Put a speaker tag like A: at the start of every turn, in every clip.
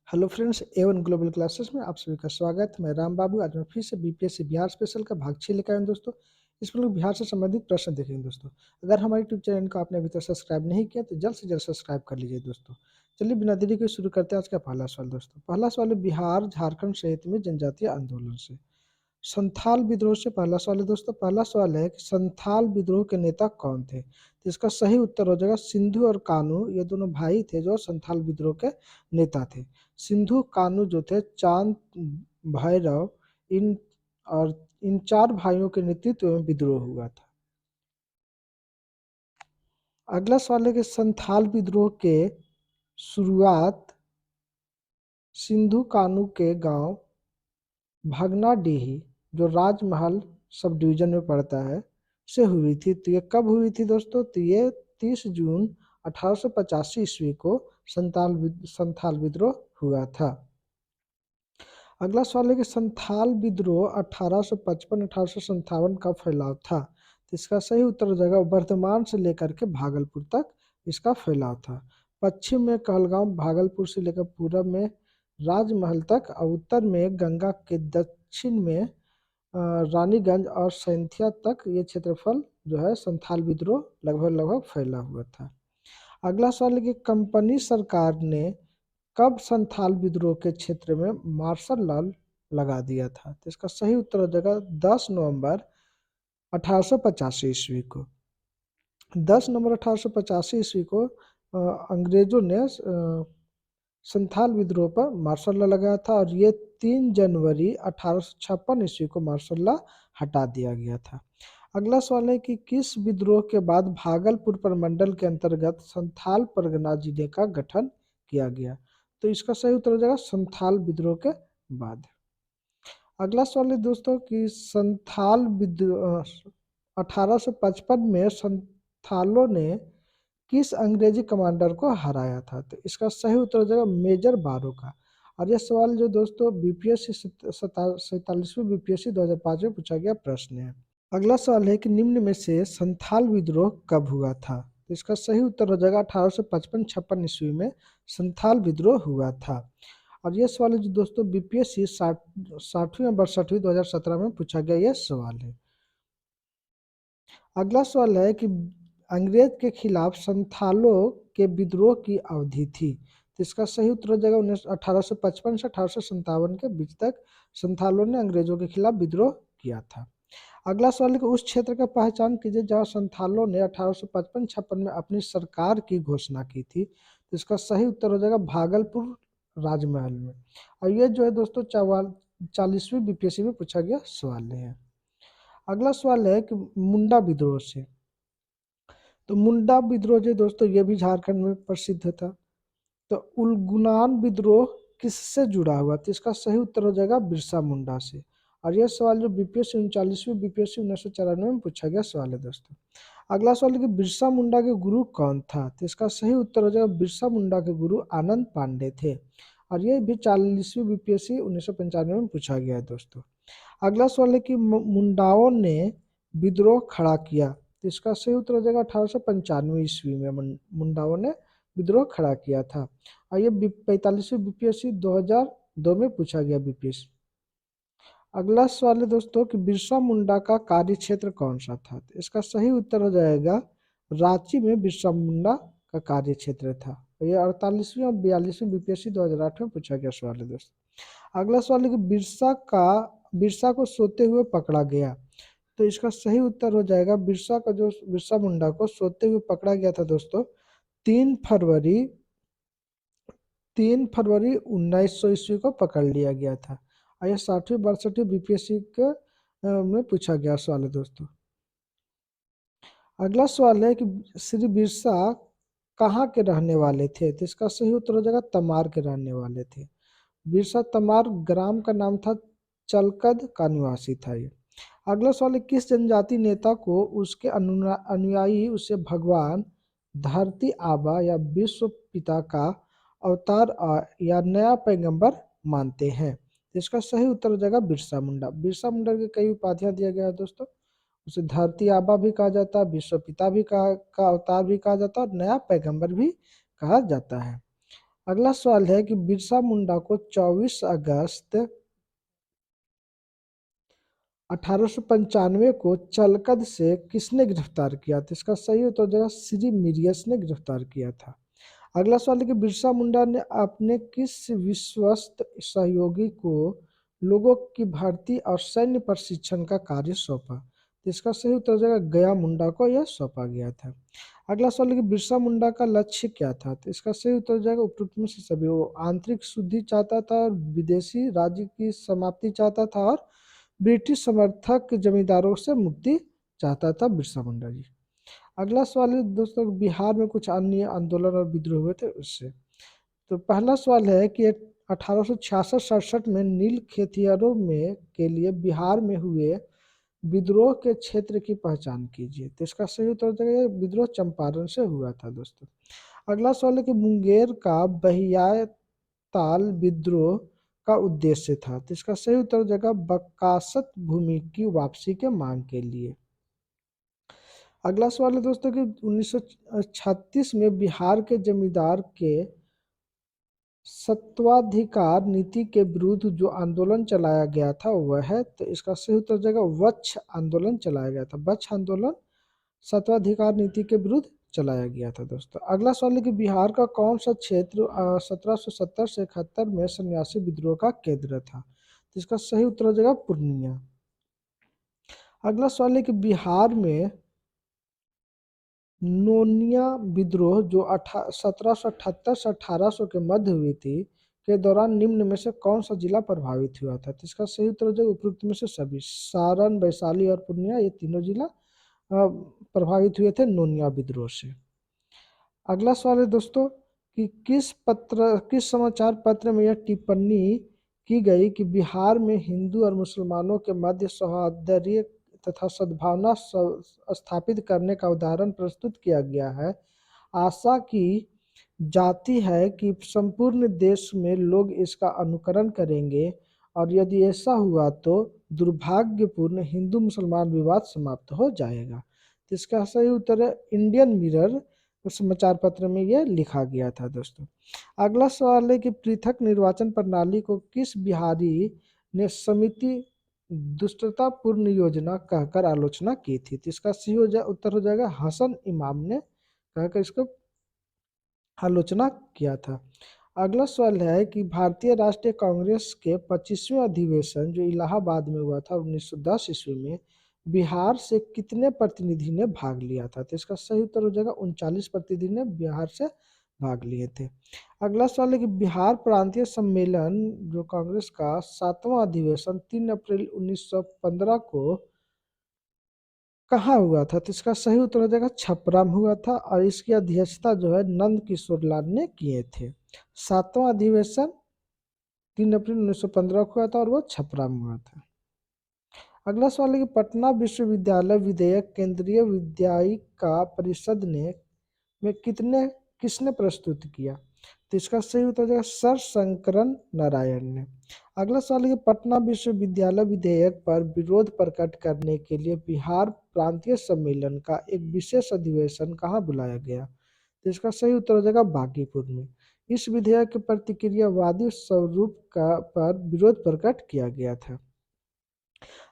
A: Hello friends, A1 global classes में आप सभी का स्वागत। मैं राम बाबू। आज मैं फिर से बीपीएससी बिहार स्पेशल का भाग 6 लेकर आया हूं दोस्तों। इसमें लोग बिहार से संबंधित प्रश्न देखेंगे दोस्तों। अगर हमारे यूट्यूब चैनल को आपने अभी तक सब्सक्राइब नहीं किया तो जल्द से जल्द सब्सक्राइब कर लीजिए दोस्तों। चलिए बिना देरी के शुरू करते हैं आज का पहला सवाल दोस्तों। पहला सवाल है बिहार झारखंड सहित में जनजातीय आंदोलन से संथाल विद्रोह से पहला सवाल है दोस्तों। पहला सवाल है कि संथाल विद्रोह के नेता कौन थे। तो इसका सही उत्तर हो जाएगा सिंधु और कान्हू। ये दोनों भाई थे जो संथाल विद्रोह के नेता थे। सिंधु कान्हू जो थे चांद भैरव इन और इन चार भाइयों के नेतृत्व में विद्रोह हुआ था। अगला सवाल है कि संथाल विद्रोह के शुरुआत सिंधु कान्हू के गांव भगनाडीही जो राजमहल सब डिवीजन में पड़ता है से हुई थी। तो ये कब हुई थी दोस्तों? तो ये 30 जून 1885 ईस्वी को संथाल विद्रोह हुआ था। अगला सवाल है कि संथाल विद्रोह 1855-1857 का फैलाव था। तो इसका सही उत्तर हो जाएगा वर्धमान से लेकर के भागलपुर तक इसका फैलाव था। पश्चिम में कहलगांव, भागलपुर से लेकर पूरब में राजमहल तक और उत्तर में गंगा के दक्षिण में रानीगंज और सैंथिया तक ये क्षेत्रफल जो है संथाल विद्रोह लगभग फैला हुआ था। अगला सवाल है कि कंपनी सरकार ने कब संथाल विद्रोह के क्षेत्र में मार्शल लॉ लगा दिया था। तो इसका सही उत्तर हो जाएगा 10 नवंबर 1885 ईस्वी को। 10 नवंबर 1885 ईस्वी को अंग्रेजों ने संथाल विद्रोह पर मार्शल लॉ लगाया था और ये 3 जनवरी 1856 ईस्वी को मार्शल लॉ हटा दिया गया था। अगला सवाल है कि किस विद्रोह के बाद भागलपुर प्रमंडल के अंतर्गत संथाल परगना जिले का गठन किया गया। तो इसका सही उत्तर हो जाएगा संथाल विद्रोह के बाद। अगला सवाल है दोस्तों कि संथाल विद्रोह 1855 में संथालों ने किस अंग्रेजी कमांडर को हराया था। तो इसका सही उत्तर हो जाएगा मेजर बारो का। और यह सवाल जो दोस्तों बीपीएससी 47वीं बीपीएससी 2005 में पूछा गया प्रश्न है। अगला सवाल है कि निम्न में से संथाल विद्रोह कब हुआ था। तो इसका सही उत्तर हो जाएगा 1855-56 ईस्वी में संथाल विद्रोह हुआ था। और यह सवाल है जो दोस्तों बीपीएससी 60वीं और 62वीं 2017 में पूछा गया यह सवाल है। अगला सवाल है कि अंग्रेज के खिलाफ संथालों के विद्रोह की अवधि थी। तो इसका सही उत्तर हो जाएगा 1855 से 1857 के बीच तक संथालों ने अंग्रेजों के खिलाफ विद्रोह किया था। अगला सवाल है कि उस क्षेत्र का पहचान कीजिए जहां संथालों ने 1855-56 में अपनी सरकार की घोषणा की थी। तो इसका सही उत्तर हो जाएगा भागलपुर राजमहल में। और ये जो है दोस्तों 40वीं बीपीएससी में पूछा गया सवाल है। अगला सवाल है कि मुंडा विद्रोह से। तो मुंडा विद्रोह जो दोस्तों ये भी झारखंड में प्रसिद्ध था। तो उलगुनान विद्रोह किससे जुड़ा हुआ? तो इसका सही उत्तर हो जाएगा बिरसा मुंडा से। और यह सवाल जो बीपीएससी 39वीं बीपीएससी 1994 में पूछा गया सवाल है दोस्तों। अगला सवाल है कि बिरसा मुंडा के गुरु कौन था। तो इसका सही उत्तर हो जाएगा बिरसा मुंडा के गुरु आनंद पांडे थे। और ये भी 40वीं बीपीएससी 1995 में पूछा गया है दोस्तों। अगला सवाल है कि मुंडाओं ने विद्रोह खड़ा किया। तो इसका सही उत्तर हो जाएगा 1895 ईस्वी में मुंडाओं ने विद्रोह खड़ा किया था। और ये 45वीं बीपीएससी 2002 में पूछा गया बीपीएससी। अगला सवाल है दोस्तों कि बिरसा मुंडा का कार्य क्षेत्र कौन सा था। तो इसका सही उत्तर हो जाएगा रांची में बिरसा मुंडा का कार्य क्षेत्र था। ये 48वीं और 42वीं बीपीएससी 2008 में पूछा गया सवाल है दोस्तों। अगला सवाल है कि बिरसा को सोते हुए पकड़ा गया। तो इसका सही उत्तर हो जाएगा बिरसा मुंडा को सोते हुए पकड़ा गया था दोस्तों 3 फरवरी 1900 ईस्वी को पकड़ लिया गया था। और यह 60वीं 62वीं बीपीएससी के में पूछा गया सवाल है दोस्तों। अगला सवाल है कि श्री बिरसा कहाँ के रहने वाले थे। तो इसका सही उत्तर हो जाएगा तमार के रहने वाले थे। बिरसा तमार ग्राम का नाम था, चलकद का निवासी था ये। अगला सवाल है किस जनजाति नेता को उसके अनुयायी उसे भगवान, धरती आबा या विश्व पिता का अवतार या नया पैगंबर मानते हैं। तो इसका सही उत्तर हो जाएगा बिरसा मुंडा। बिरसा मुंडा के कई उपाधियां दिया गया है दोस्तों। उसे धरती आबा भी कहा जाता है, विश्व पिता भी का अवतार भी कहा जाता है और नया पैगंबर भी कहा जाता है। अगला सवाल है कि बिरसा मुंडा को 24 अगस्त 1895 को चलकद से किसने गिरफ्तार किया था? इसका सही उत्तर देगा श्री मिरियस ने गिरफ्तार किया था। अगला सवाल है कि बिरसा मुंडा ने अपने किस विश्वस्त सहयोगी को लोगों की भर्ती और सैन्य प्रशिक्षण का कार्य सौंपा? तो इसका सही उत्तर हो जाएगा गया मुंडा को यह सौंपा गया था। अगला सवाल है कि बिरसा मुंडा का लक्ष्य क्या था? तो इसका सही उत्तर हो जाएगा उपरोक्त में से सभी। वो आंतरिक शुद्धि चाहता था और विदेशी राज्य की समाप्ति चाहता था और ब्रिटिश समर्थक जमींदारों से मुक्ति चाहता था बिरसा मुंडा जी। अगला सवाल है दोस्तों, बिहार में कुछ अन्य आंदोलन और विद्रोह हुए थे उससे। तो पहला सवाल है कि 1866-67 में नील खेतिहरों में के लिए बिहार में हुए विद्रोह के क्षेत्र की पहचान कीजिए। तो इसका सही उत्तर हो जाएगा विद्रोह चंपारण से हुआ था दोस्तों। अगला सवाल है कि मुंगेर का बहियाय ताल विद्रोह का उद्देश्य था। तो इसका सही उत्तर हो जाएगा बकासत भूमि की वापसी के मांग के लिए। अगला सवाल है दोस्तों कि 1936 में बिहार के जमींदार के सत्वाधिकार नीति के विरुद्ध जो आंदोलन चलाया गया था वह है, तो इसका सही उत्तर हो जाएगा वक्ष आंदोलन चलाया गया था। वक्ष आंदोलन सत्वाधिकार नीति के विरुद्ध चलाया गया था दोस्तों। अगला सवाल है कि बिहार का कौन सा क्षेत्र 1770 से 71 में सन्यासी विद्रोह का केंद्र था? तो इसका सही उत्तर हो जाएगा पूर्णिया। अगला सवाल है कि बिहार में नोनिया विद्रोह जो 1778 से 1800 के मध्य हुई थी के दौरान निम्न में से कौन सा जिला प्रभावित हुआ था? तो इसका सही उत्तर हो जाएगा उपयुक्त में से सभी। सारण, वैशाली और पूर्णिया ये तीनों जिला प्रभावित हुए थे नोनिया विद्रोह से। अगला सवाल है दोस्तों कि किस समाचार पत्र में यह टिप्पणी की गई कि बिहार में हिंदू और मुसलमानों के मध्य सौहार्द तथा सद्भावना स्थापित करने का उदाहरण प्रस्तुत किया गया है। आशा की जाती है कि संपूर्ण देश में लोग इसका अनुकरण करेंगे और यदि ऐसा हुआ तो दुर्भाग्यपूर्ण हिंदू मुसलमान विवाद समाप्त हो जाएगा। तो इसका सही उत्तर है इंडियन मिरर समाचार पत्र में यह लिखा गया था दोस्तों। अगला सवाल है कि पृथक निर्वाचन प्रणाली को किस बिहारी ने समिति दुष्टतापूर्ण योजना कहकर आलोचना की थी? तो इसका सही उत्तर हो जाएगा हसन इमाम ने कहकर इसको आलोचना किया था। अगला सवाल है कि भारतीय राष्ट्रीय कांग्रेस के 25वें अधिवेशन जो इलाहाबाद में हुआ था 1910 ईस्वी में बिहार से कितने प्रतिनिधि ने भाग लिया था? तो इसका सही उत्तर हो जाएगा 39 प्रतिनिधि ने बिहार से भाग लिए थे। अगला सवाल है कि बिहार प्रांतीय सम्मेलन जो कांग्रेस का 7वां अधिवेशन 3 अप्रैल 1915 को कहाँ हुआ था? तो इसका सही उत्तर हो जाएगा छपरा में हुआ था और इसकी अध्यक्षता जो है नंद किशोर लाल ने किए थे। 7वां अधिवेशन 3 अप्रैल 1915 को हुआ था और वो छपरा में हुआ था। अगला सवाल है कि पटना विश्वविद्यालय विधेयक केंद्रीय विद्यायिका परिषद ने में किसने प्रस्तुत किया? तो इसका सही उत्तर हो जाएगा सर शंकरन नारायण ने। अगला सवाल है कि पटना विश्वविद्यालय विधेयक पर विरोध प्रकट करने के लिए बिहार प्रांतीय सम्मेलन का एक विशेष अधिवेशन कहाँ बुलाया गया? तो इसका सही उत्तर हो जाएगा बांकीपुर में। इस विधेयक के प्रतिक्रियावादी स्वरूप पर विरोध प्रकट किया गया था।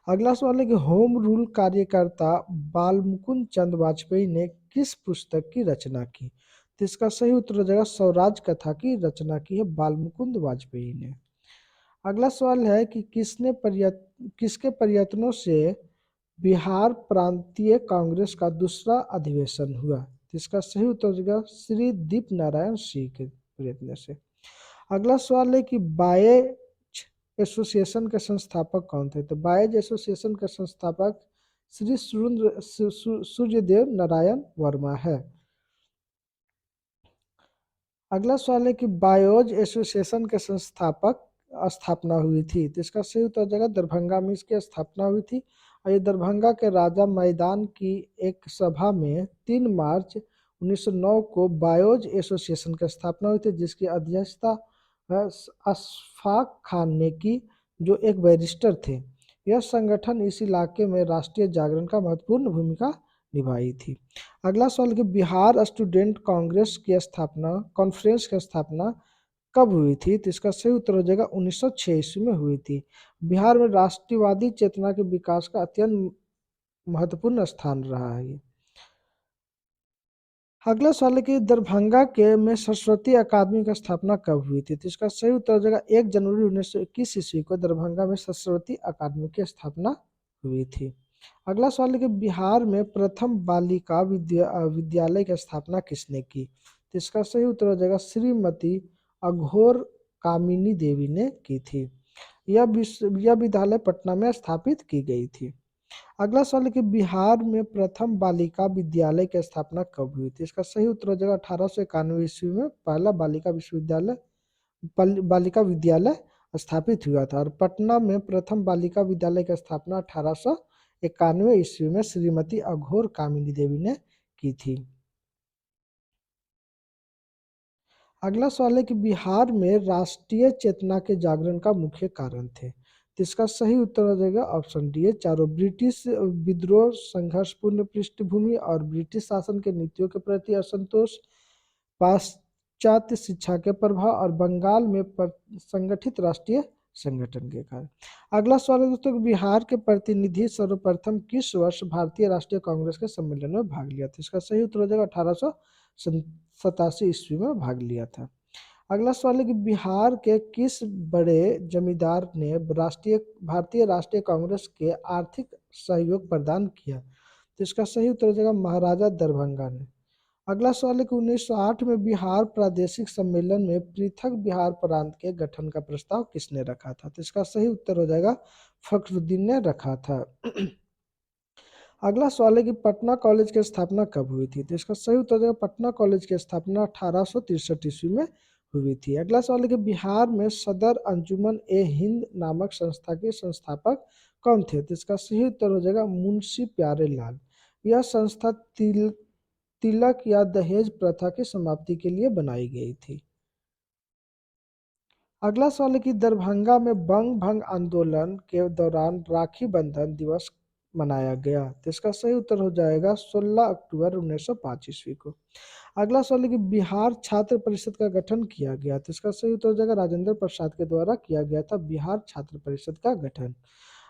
A: अगला सवाल है कि होम रूल कार्यकर्ता बालमुकुंद चंद वाजपेयी ने किस पुस्तक की रचना की? तो इसका सही उत्तर हो जाएगा स्वराज कथा की रचना की है बालमुकुंद वाजपेयी ने। अगला सवाल है कि किसके प्रयत्नों से बिहार प्रांतीय कांग्रेस का दूसरा अधिवेशन हुआ? तो इसका सही उत्तर हो जाएगा श्री दीप नारायण सिंह के प्रयत्न से। अगला सवाल है कि बाय एसोसिएशन के संस्थापक कौन थे? तो बायज एसोसिएशन के संस्थापक श्री सूर्यदेव नारायण वर्मा है। अगला सवाल है कि बायोज एसोसिएशन के स्थापना हुई थी। तो इसका सही उत्तर जगह दरभंगा में इसकी स्थापना हुई थी और ये दरभंगा के राजा मैदान की एक सभा में 3 मार्च 1909 को बायोज एसोसिएशन की स्थापना हुई थी जिसकी अध्यक्षता अशफाक खान ने की जो एक बैरिस्टर थे। यह संगठन इस इलाके में राष्ट्रीय जागरण का महत्वपूर्ण भूमिका निभाई थी। अगला सवाल कि बिहार स्टूडेंट कांग्रेस की स्थापना कॉन्फ्रेंस की स्थापना कब हुई थी? तो इसका सही उत्तर हो जाएगा 1906 ईस्वी में हुई थी। बिहार में राष्ट्रवादी चेतना के विकास का अत्यंत महत्वपूर्ण स्थान रहा है ये। अगला सवाल है कि दरभंगा के में सरस्वती अकादमी की स्थापना कब हुई थी? तो इसका सही उत्तर हो जाएगा 1 जनवरी 1921 ईस्वी को दरभंगा में सरस्वती अकादमी की स्थापना हुई थी। अगला सवाल है कि बिहार में प्रथम बालिका विद्यालय की स्थापना किसने की? तो इसका सही उत्तर हो जाएगा श्रीमती अघोर कामिनी देवी ने की थी। यह विद्यालय पटना में स्थापित की गई थी। अगला सवाल है कि बिहार में प्रथम बालिका विद्यालय की स्थापना कब हुई थी? इसका सही उत्तर हो जाएगा 1891 ईस्वी में पहला बालिका विद्यालय स्थापित हुआ था। और पटना में प्रथम बालिका विद्यालय की स्थापना 1891 ईस्वी में श्रीमती अघोर कामिनी देवी ने की थी। अगला सवाल है कि बिहार में राष्ट्रीय चेतना के जागरण का मुख्य कारण थे। तो इसका सही उत्तर हो जाएगा ऑप्शन डी है चारों। ब्रिटिश विद्रोह, संघर्षपूर्ण पृष्ठभूमि और ब्रिटिश शासन के नीतियों के प्रति असंतोष, पाश्चात्य शिक्षा के प्रभाव और बंगाल में संगठित राष्ट्रीय संगठन के कारण। अगला सवाल है दोस्तों, बिहार के प्रतिनिधि सर्वप्रथम किस वर्ष भारतीय राष्ट्रीय कांग्रेस के सम्मेलन में भाग लिया था? इसका सही उत्तर हो जाएगा 1887 ईस्वी में भाग लिया था। अगला सवाल है कि बिहार के किस बड़े जमींदार ने भारतीय राष्ट्रीय कांग्रेस के आर्थिक सहयोग प्रदान किया? तो इसका सही उत्तर हो जाएगा महाराजा दरभंगा ने। अगला सवाल है कि 1908 में बिहार प्रादेशिक सम्मेलन में पृथक बिहार प्रांत के गठन का प्रस्ताव किसने रखा था? तो इसका सही उत्तर हो जाएगा फखरुद्दीन ने रखा था। अगला सवाल है कि पटना कॉलेज की स्थापना कब हुई थी? तो इसका सही उत्तर है पटना कॉलेज की स्थापना 1863 ईस्वी में हुई थी। अगला सवाल है कि बिहार में सदर अंजुमन ए हिंद नामक संस्था के संस्थापक कौन थे? तो इसका सही उत्तर हो जाएगा मुंशी प्यारे लाल। यह संस्था तिलक या दहेज प्रथा की समाप्ति के लिए बनाई गई थी। अगला सवाल है कि दरभंगा में बंग भंग आंदोलन के दौरान राखी बंधन दिवस मनाया गया। तो इसका सही उत्तर हो जाएगा 16 अक्टूबर 1905 ईस्वी को। अगला सवाल है कि बिहार छात्र परिषद का गठन किया गया। तो इसका सही उत्तर हो जाएगा राजेंद्र प्रसाद के द्वारा किया गया था बिहार छात्र परिषद का गठन।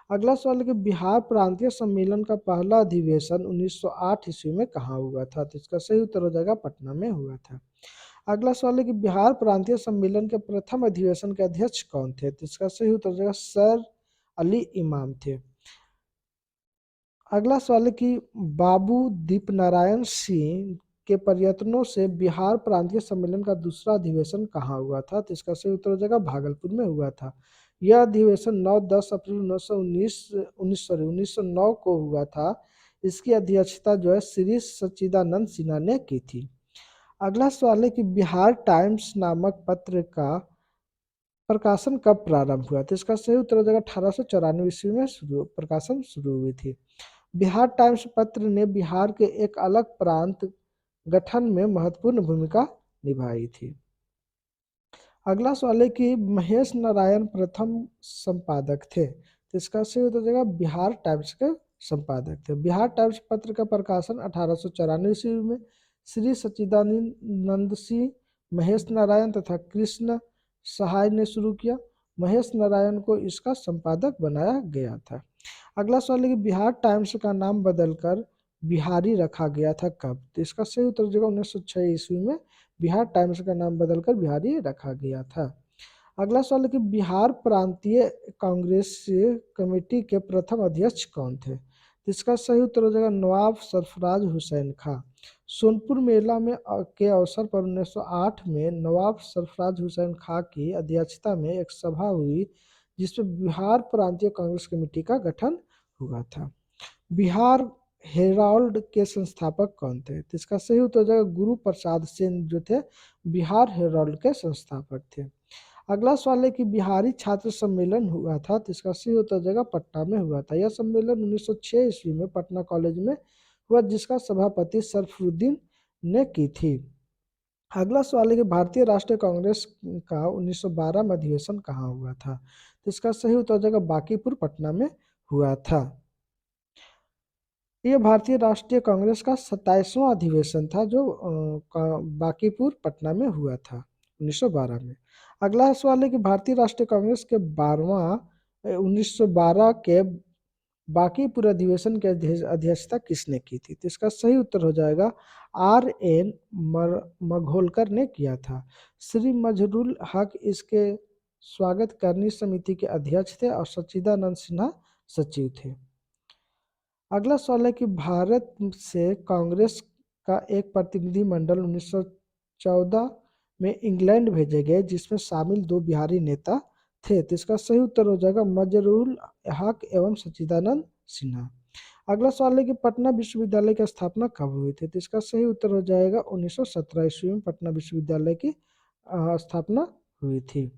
A: अगला सवाल है कि बिहार प्रांतीय सम्मेलन का पहला अधिवेशन 1908 ईस्वी में कहाँ हुआ था? तो इसका सही उत्तर हो जाएगा पटना में हुआ था। अगला सवाल है कि बिहार प्रांतीय सम्मेलन के प्रथम अधिवेशन के अध्यक्ष कौन थे? तो इसका सही उत्तर हो जाएगा सर अली इमाम थे। अगला सवाल है कि बाबू दीपनारायण सिंह के प्रयत्नों से बिहार प्रांतीय सम्मेलन का दूसरा अधिवेशन कहाँ हुआ था? तो इसका सही उत्तर हो जाएगा भागलपुर में हुआ था। यह अधिवेशन 9-10 अप्रैल 1909 को हुआ था। इसकी अध्यक्षता जो है श्री सच्चिदानंद सिन्हा ने की थी। अगला सवाल है कि बिहार टाइम्स नामक पत्र का प्रकाशन कब प्रारंभ हुआ? तो इसका सही उत्तर हो जाएगा 1894 ईस्वी में प्रकाशन शुरू हुई थी। बिहार टाइम्स पत्र ने बिहार के एक अलग प्रांत गठन में महत्वपूर्ण भूमिका निभाई थी। अगला सवाल है कि महेश नारायण प्रथम संपादक थे। तो इसका सही उत्तर हो जाएगा बिहार टाइम्स के संपादक थे। बिहार टाइम्स पत्र का प्रकाशन 1894 ईस्वी में श्री सच्चिदानंद सिंह, महेश नारायण तथा कृष्ण सहाय ने शुरू किया। महेश नारायण को इसका संपादक बनाया गया था। अगला सवाल है कि बिहार टाइम्स का नाम बदलकर बिहारी रखा गया था कब? तो इसका सही उत्तर हो जाएगा 1906 ईस्वी में बिहार टाइम्स का नाम बदलकर बिहारी रखा गया था। अगला सवाल है कि बिहार प्रांतीय कांग्रेस कमेटी के प्रथम अध्यक्ष कौन थे? तो इसका सही उत्तर हो जाएगा नवाब सरफराज हुसैन खां। सोनपुर मेला में के अवसर पर 1908 में नवाब सरफराज हुसैन खां की अध्यक्षता में एक सभा हुई जिसमें बिहार प्रांतीय कांग्रेस कमेटी का गठन हुआ था। बिहार हेराल्ड के संस्थापक कौन थे? तो इसका सही उत्तर हो जाएगा गुरु प्रसाद सेन जो थे बिहार हेराल्ड के संस्थापक थे। अगला सवाल है कि बिहारी छात्र सम्मेलन हुआ था। तो इसका सही उत्तर हो जाएगा पटना में हुआ था। यह सम्मेलन 1906 ईस्वी में पटना कॉलेज में हुआ जिसका सभापति सरफरुद्दीन ने की थी। अगला सवाल है कि भारतीय राष्ट्रीय कांग्रेस का 1912 में अधिवेशन कहाँ हुआ था? तो इसका सही उत्तर हो जाएगा बांकीपुर पटना में हुआ था। यह भारतीय राष्ट्रीय कांग्रेस का 27वां अधिवेशन था जो बांकीपुर पटना में हुआ था 1912 में। अगला सवाल है कि भारतीय राष्ट्रीय कांग्रेस के 1912 के बांकीपुर अधिवेशन की अध्यक्षता किसने की थी? तो इसका सही उत्तर हो जाएगा R.N. मघोलकर ने किया था। श्री मजहरूल हक इसके स्वागत करनी समिति के अध्यक्ष थे और सच्चिदानंद सिन्हा सचिव थे। अगला सवाल है कि भारत से कांग्रेस का एक प्रतिनिधि मंडल 1914 में इंग्लैंड भेजे गए जिसमें शामिल 2 बिहारी नेता थे। तो इसका सही उत्तर हो जाएगा मजरूल हक एवं सच्चिदानंद सिन्हा। अगला सवाल है कि पटना विश्वविद्यालय की स्थापना कब हुई थी? तो इसका सही उत्तर हो जाएगा 1917 ईस्वी में पटना विश्वविद्यालय की स्थापना हुई थी।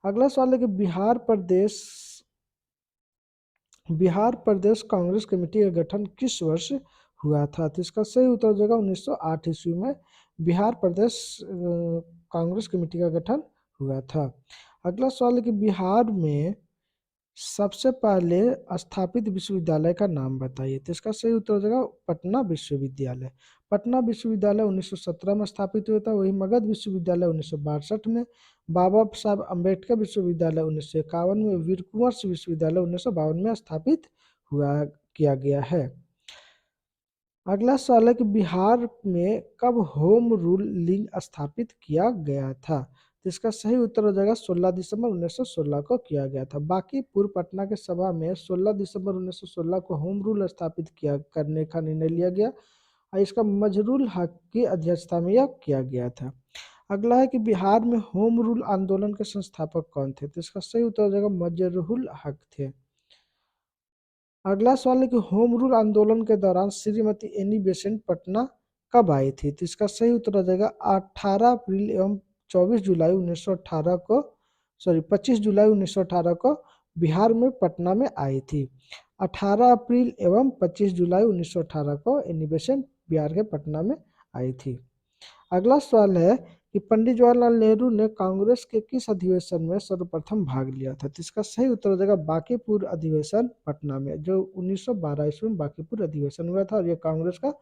A: अगला सवाल है कि बिहार प्रदेश कांग्रेस कमेटी का गठन किस वर्ष हुआ था? तो इसका सही उत्तर हो जाएगा 1908 ईस्वी में बिहार प्रदेश कांग्रेस कमेटी का गठन हुआ था। अगला सवाल है कि बिहार में सबसे पहले स्थापित विश्वविद्यालय का नाम बताइए। तो इसका सही उत्तर हो जाएगा पटना विश्वविद्यालय। पटना विश्वविद्यालय 1917 में स्थापित हुआ था। वही मगध विश्वविद्यालय 1962 में, बाबा साहब अम्बेडकर विश्वविद्यालय 1951 में, वीर कुंवर विश्वविद्यालय 1952 में स्थापित किया गया है। अगला सवाल है कि बिहार में कब होम रूल लीग स्थापित किया गया था? तो इसका सही उत्तर हो जाएगा 16 दिसंबर 1916 को किया गया था। बांकीपुर पटना के सभा में 16 दिसंबर 1916 को होम रूल स्थापित करने का निर्णय लिया गया और इसका मजरूल हक की अध्यक्षता में यह किया गया था। अगला है कि बिहार में होम रूल आंदोलन के संस्थापक कौन थे? तो इसका सही उत्तर हो जाएगा मजरूल हक थे। अगला सवाल है कि होम रूल आंदोलन के दौरान श्रीमती एनी बेसेंट पटना कब आई थी? तो इसका सही उत्तर हो जाएगा 18 अप्रैल एवं 24 जुलाई 1918 को 25 जुलाई 1918 को बिहार में पटना में आई थी। 18 अप्रैल एवं 25 जुलाई 1918 को एनी बेसेंट बिहार के पटना में आई थी। अगला सवाल है कि पंडित जवाहरलाल नेहरू ने कांग्रेस के किस अधिवेशन में सर्वप्रथम भाग लिया था? तो इसका सही उत्तर हो जाएगा बांकीपुर अधिवेशन पटना में, जो 1912 ईस्वी में बांकीपुर अधिवेशन हुआ था और यह कांग्रेस का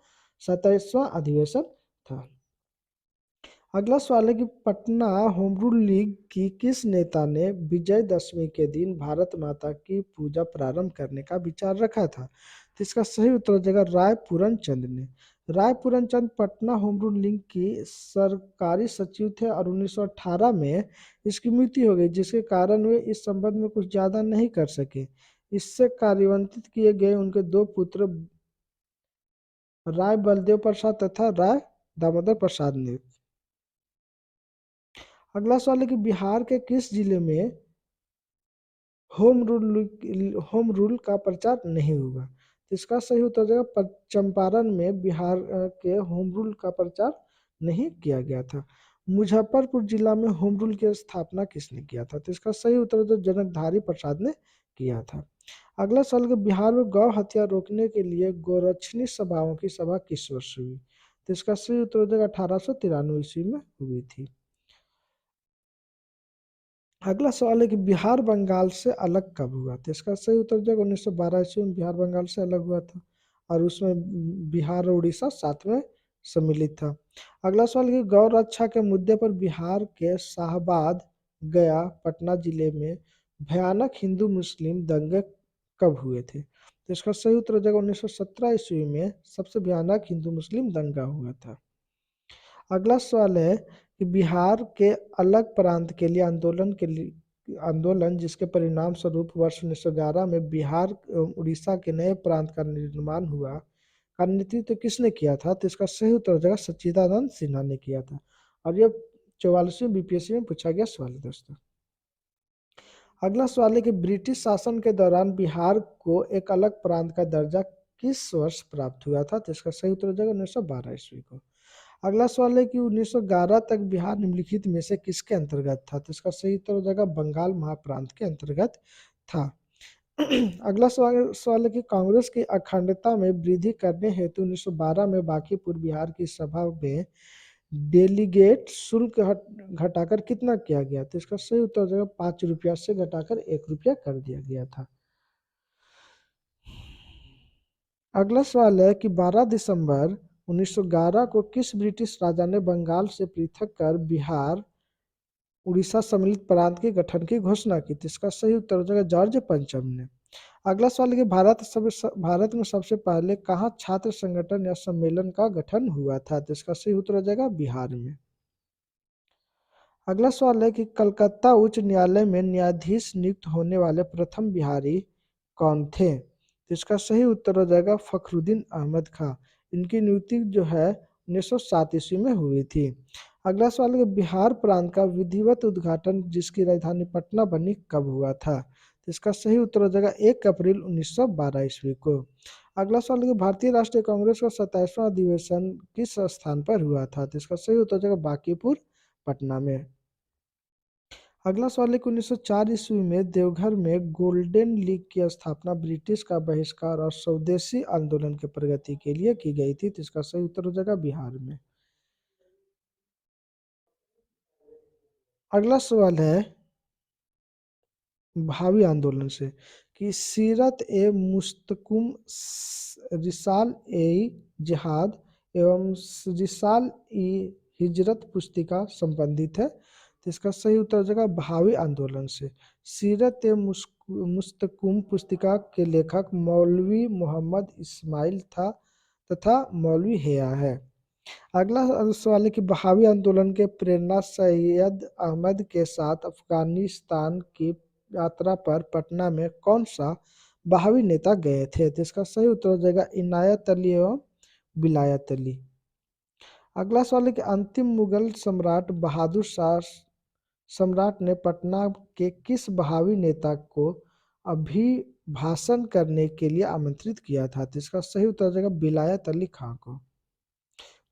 A: 27वां अधिवेशन था। अगला सवाल है कि पटना होम रूल लीग की किस नेता ने विजयदशमी के दिन भारत माता की पूजा प्रारंभ करने का विचार रखा था? तो इसका सही उत्तर हो जाएगा राय पूरन चंद ने। राय पूरन चंद पटना होम रूल लीग की सरकारी सचिव थे और 1918 में इसकी मृत्यु हो गई, जिसके कारण वे इस संबंध में कुछ ज्यादा नहीं कर सके। इससे कार्यान्वित किए गए उनके 2 पुत्र राय बलदेव प्रसाद तथा राय दामोदर प्रसाद ने। अगला सवाल है कि बिहार के किस जिले में होम रूल का प्रचार नहीं हुआ? तो इसका सही उत्तर हो जाएगा चंपारण में बिहार के होम रूल का प्रचार नहीं किया गया था। मुजफ्फरपुर जिला में होम रूल की स्थापना किसने किया था? तो इसका सही उत्तर तो जनकधारी प्रसाद ने किया था। अगला सवाल कि बिहार में गौ हत्या रोकने के लिए गोरक्षणी सभाओं की सभा किस वर्ष हुई? तो इसका सही उत्तर हो जाएगा 1893 ईस्वी में हुई थी। अगला सवाल है कि बिहार बंगाल से अलग कब हुआ? तो इसका सही उत्तर जब 1912 ईस्वी में बिहार बंगाल से अलग हुआ था और उसमें बिहार और उड़ीसा साथ में सम्मिलित था। अगला सवाल कि गौ रक्षा के मुद्दे पर बिहार के शाहबाद, गया, पटना जिले में भयानक हिंदू मुस्लिम दंगे कब हुए थे? तो इसका सही उत्तर हो जाएगा 1917 ईस्वी में सबसे भयानक हिंदू मुस्लिम दंगा हुआ था। अगला सवाल है कि बिहार के अलग प्रांत के लिए आंदोलन जिसके परिणाम स्वरूप वर्ष 1911 में बिहार उड़ीसा के नए प्रांत का निर्माण हुआ का नेतृत्व किसने किया था? तो इसका सही उत्तर हो जाएगा सच्चिदानंद सिन्हा ने किया था और यह 44वीं बीपीएससी में पूछा गया सवाल है दोस्तों। अगला सवाल है कि ब्रिटिश शासन के दौरान बिहार को एक अलग प्रांत का दर्जा किस वर्ष प्राप्त हुआ था? तो इसका सही उत्तर हो जाएगा 1912 ईस्वी को। अगला सवाल है कि 1911 तक बिहार निम्नलिखित में से किसके अंतर्गत था? तो इसका सही उत्तर हो जाएगा बंगाल महाप्रांत के अंतर्गत था। अगला सवाल है कि कांग्रेस की अखंडता में वृद्धि करने हेतु 1912 में बांकीपुर बिहार की सभा में डेलीगेट शुल्क घटाकर कितना किया गया? तो इसका सही उत्तर हो जाएगा 5 रुपया से घटाकर 1 रुपया कर दिया गया था। अगला सवाल है कि 12 दिसंबर 1911 को किस ब्रिटिश राजा ने बंगाल से पृथक कर बिहार उड़ीसा सम्मिलित प्रांत के गठन की घोषणा की थी? इसका सही उत्तर हो जाएगा जॉर्ज पंचम ने। अगला सवाल है कि भारत में सबसे पहले कहाँ छात्र संगठन या सम्मेलन का गठन हुआ था? तो इसका सही उत्तर हो जाएगा बिहार में। अगला सवाल है कि कलकत्ता उच्च न्यायालय में न्यायाधीश नियुक्त होने वाले प्रथम बिहारी कौन थे? तो इसका सही उत्तर हो जाएगा फखरुद्दीन अहमद खां। इनकी नियुक्ति जो है 1907 ईस्वी में हुई थी। अगला सवाल है कि बिहार प्रांत का विधिवत उद्घाटन जिसकी राजधानी पटना बनी कब हुआ था? तो इसका सही उत्तर हो जाएगा 1 अप्रैल 1912 ईस्वी को। अगला सवाल है कि भारतीय राष्ट्रीय कांग्रेस का 27वां अधिवेशन किस स्थान पर हुआ था? तो इसका सही उत्तर हो जाएगा बांकीपुर पटना में। अगला सवाल है कि 1904 ईस्वी में देवघर में गोल्डन लीग की स्थापना ब्रिटिश का बहिष्कार और स्वदेशी आंदोलन के प्रगति के लिए की गई थी। तो इसका सही उत्तर हो जाएगा बिहार में। अगला सवाल है भावी आंदोलन से कि सीरत ए मुस्तकुम रिसाल ए जिहाद एवं रिसाल ई हिजरत पुस्तिका संबंधित है। तो इसका सही उत्तर हो जाएगा भावी आंदोलन से। सीरत ए मुस्तकुम पुस्तिका के लेखक मौलवी मोहम्मद इस्माइल था तथा मौलवी हेया है। अगला सवाल है कि बहावी आंदोलन के प्रेरणा सैयद अहमद के साथ अफगानिस्तान की यात्रा पर पटना में कौन सा बहावी नेता गए थे? तो इसका सही उत्तर हो जाएगा इनायत अली एवं विलायत अली। अगला सवाल है कि अंतिम मुगल सम्राट बहादुर शाह सम्राट ने पटना के किस बहावी नेता को अभिभाषण करने के लिए आमंत्रित किया था? तो इसका सही उत्तर हो जाएगा विलायत अली खां को।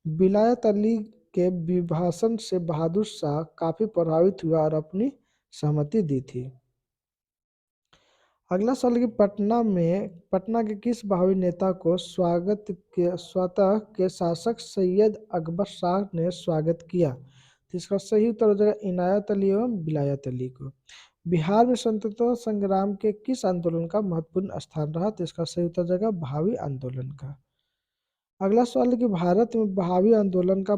A: विलायत अली के अभिभाषण से बहादुर शाह काफी प्रभावित हुआ और अपनी सहमति दी थी। अगला सवाल है कि पटना के किस बहावी नेता को स्वतः के शासक सैयद अकबर शाह ने स्वागत किया? तो इसका सही उत्तर हो जाएगा इनायत अली एवं विलायत अली को। बिहार में स्वतंत्रता संग्राम के किस आंदोलन का महत्वपूर्ण स्थान रहा? तो इसका सही उत्तर हो जाएगा बहावी आंदोलन का। अगला सवाल है कि भारत में बहावी आंदोलन का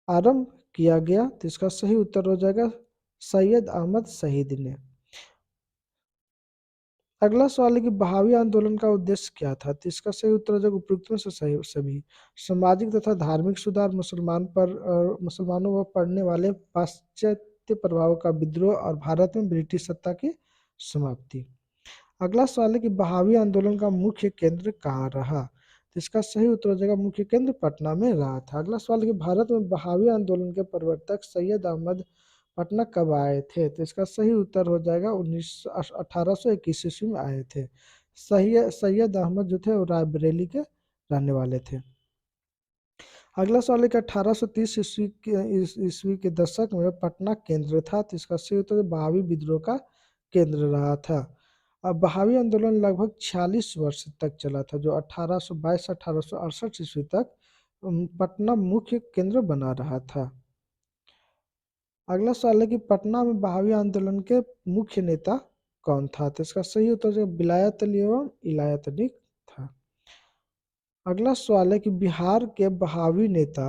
A: आरंभ किया गया? तो इसका सही उत्तर हो जाएगा सैयद अहमद शहीद ने। अगला सवाल है कि बहावी आंदोलन का उद्देश्य क्या था? तो इसका सही उत्तर हो जाएगा उपयुक्त में से सभी। सामाजिक तथा धार्मिक सुधार, मुसलमानों पर पड़ने वाले पाश्चात्य प्रभाव का विद्रोह और भारत में ब्रिटिश सत्ता की समाप्ति। अगला सवाल है कि बहावी आंदोलन का मुख्य केंद्र कहाँ रहा? तो इसका सही उत्तर हो जाएगा मुख्य केंद्र पटना में रहा था। अगला सवाल है कि भारत में बहावी आंदोलन के प्रवर्तक सैयद अहमद पटना कब आए थे? तो इसका सही उत्तर हो जाएगा 1821 ईस्वी में आए थे। सैयद अहमद जो थे वो रायबरेली के रहने वाले थे। अगला सवाल है कि 1830 ईस्वी के दशक में पटना केंद्र था। तो इसका सही उत्तर बहावी विद्रोह का केंद्र रहा था। अब बहावी आंदोलन लगभग 46 वर्ष तक चला था, जो 1822 से 1868 ईस्वी तक पटना मुख्य केंद्र बना रहा था। अगला सवाल है कि पटना में बहावी आंदोलन के मुख्य नेता कौन था? तो इसका सही उत्तर जो विलायत अली एवं इलायत अली था। अगला सवाल है कि बिहार के बहावी नेता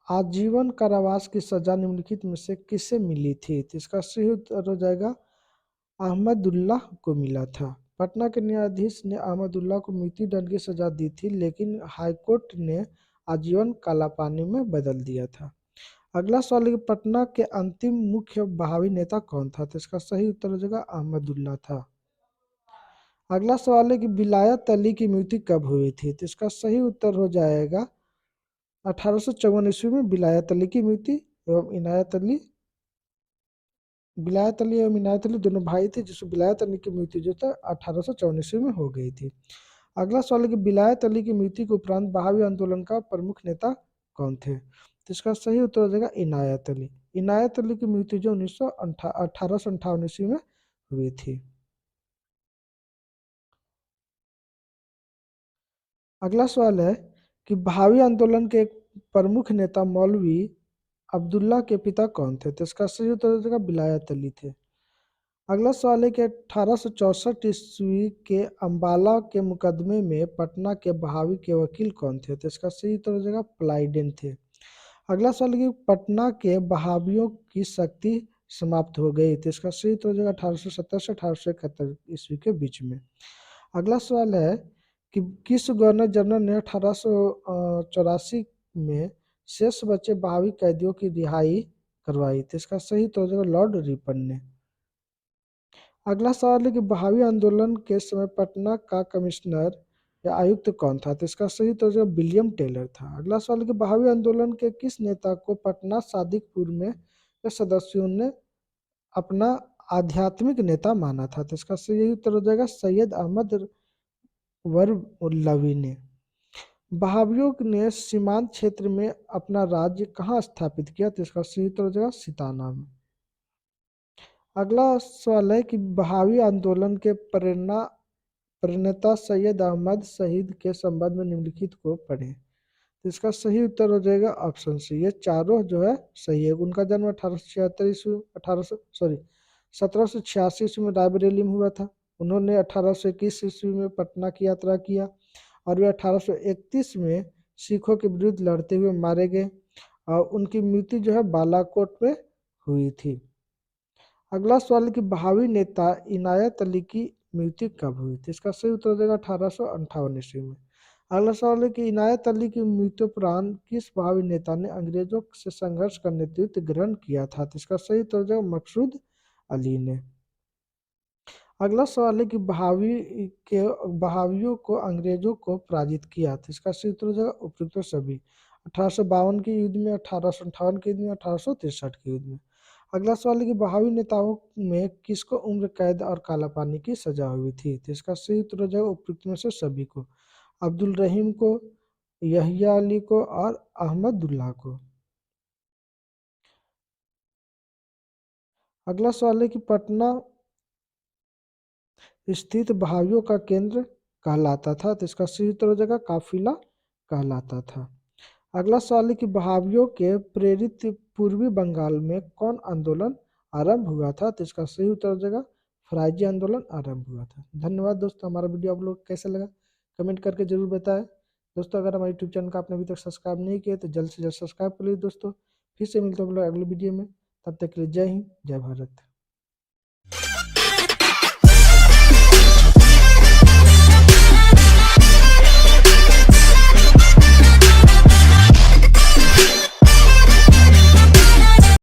A: आजीवन कारावास की सजा निम्नलिखित में से किसे मिली थी? तो इसका सही उत्तर हो जाएगा अहमदुल्लाह को मिला था। पटना के न्यायाधीश ने अहमदुल्लाह को मृत्यु दंड की सजा दी थी, लेकिन हाईकोर्ट ने आजीवन कालापानी में बदल दिया था। अगला सवाल है कि पटना के अंतिम मुख्य बहावी नेता कौन था? तो इसका सही उत्तर हो जाएगा अहमदुल्लाह था। अगला सवाल है कि विलायत अली की मृत्यु कब हुई थी? तो इसका सही उत्तर हो जाएगा 1854 ईस्वी में विलायत अली की मृत्यु एवं विलायत अली एवं इनायत अली दोनों भाई थे, जिसमें विलायत अली की मृत्यु जो था 1854 ईस्वी में हो गई थी। अगला सवाल है कि विलायत अली की मृत्यु के उपरांत बहावी आंदोलन का प्रमुख नेता कौन थे? तो इसका सही उत्तर हो जाएगा इनायत अली। इनायत अली की मृत्यु जो 1858 ईस्वी में हुई थी। अगला सवाल है कि बहावी आंदोलन के एक प्रमुख नेता मौलवी अब्दुल्ला के पिता कौन थे? तो इसका सही उत्तर हो जाएगा विलायत अली थे। अगला सवाल है कि 1864 ईस्वी के अम्बाला के मुकदमे में पटना के बहावी के वकील कौन थे? तो इसका सही उत्तर हो जाएगा प्लाइडेन थे। अगला सवाल है कि पटना के बहावियों की शक्ति समाप्त हो गई, तो इसका सही उत्तर हो जाएगा 1870 से 1871 ईस्वी के बीच में। अगला सवाल है कि किस गवर्नर जनरल ने 1884 में शेष बचे बहावी कैदियों की रिहाई करवाई? तो इसका सही उत्तर हो जाएगा लॉर्ड रिपन ने। अगला सवाल है कि बहावी आंदोलन के समय पटना का कमिश्नर या आयुक्त कौन था? तो इसका सही उत्तर जो विलियम टेलर था। अगला सवाल है कि बहावी आंदोलन के किस नेता को पटना सादिकपुर में के सदस्यों ने अपना आध्यात्मिक नेता माना था? तो इसका सही उत्तर हो जाएगा सैयद अहमद वर्लवी ने। बहावियों ने सीमांत क्षेत्र में अपना राज्य कहाँ स्थापित किया? तो इसका सही उत्तर हो जाएगा सिताना में। अगला सवाल है कि बहावी आंदोलन के प्रणेता सैयद अहमद शहीद के संबंध में निम्नलिखित को पढ़ें। तो इसका सही उत्तर हो जाएगा ऑप्शन सी, ये चारों जो है सही है। उनका जन्म 1876 ईस्वी 1786 ईस्वी में रायबरेली में हुआ था। उन्होंने 1821 ईस्वी में पटना की यात्रा किया और वे 1831 में सिखों के विरुद्ध लड़ते हुए मारे गए और उनकी मृत्यु जो है बालाकोट में हुई थी। अगला सवाल है कि बहावी नेता इनायत अली की मृत्यु कब हुई थी? इसका सही उत्तर हो जाएगा 1858 ईस्वी में। अगला सवाल है कि इनायत अली की मृत्यु उपरांत किस बहावी नेता ने अंग्रेजों से संघर्ष का नेतृत्व ग्रहण किया था? तो इसका सही उत्तर हो जाएगा मकसूद अली ने। अगला सवाल है कि बहावियों को अंग्रेजों को पराजित किया, तो इसका सही उत्तर हो जाएगा उपयुक्त सभी। 1852 के युद्ध में, 1858 के युद्ध में, 1863 के युद्ध में। अगला सवाल है कि बहावी नेताओं में किसको उम्र कैद और काला पानी की सजा हुई थी? तो इसका सही उत्तर हो जाएगा उपयुक्त में से सभी को, अब्दुल रहीम को, यहिया अली को और अहमदुल्लाह को। अगला सवाल है कि पटना स्थित बहावियों का केंद्र कहलाता था, तो इसका सही उत्तर हो जाएगा काफिला कहलाता था। अगला सवाल है कि बहावियों के प्रेरित पूर्वी बंगाल में कौन आंदोलन आरंभ हुआ था? तो इसका सही उत्तर हो जाएगा फराइजी आंदोलन आरंभ हुआ था। धन्यवाद दोस्तों, हमारा वीडियो आप लोग कैसा लगा कमेंट करके जरूर बताएं। दोस्तों अगर हमारे यूट्यूब चैनल का आपने अभी तक सब्सक्राइब नहीं किया तो जल्द से जल्द सब्सक्राइब कर लीजिए दोस्तों। फिर से मिलते हैं हम लोग अगले वीडियो में, तब तक के लिए जय हिंद जय भारत।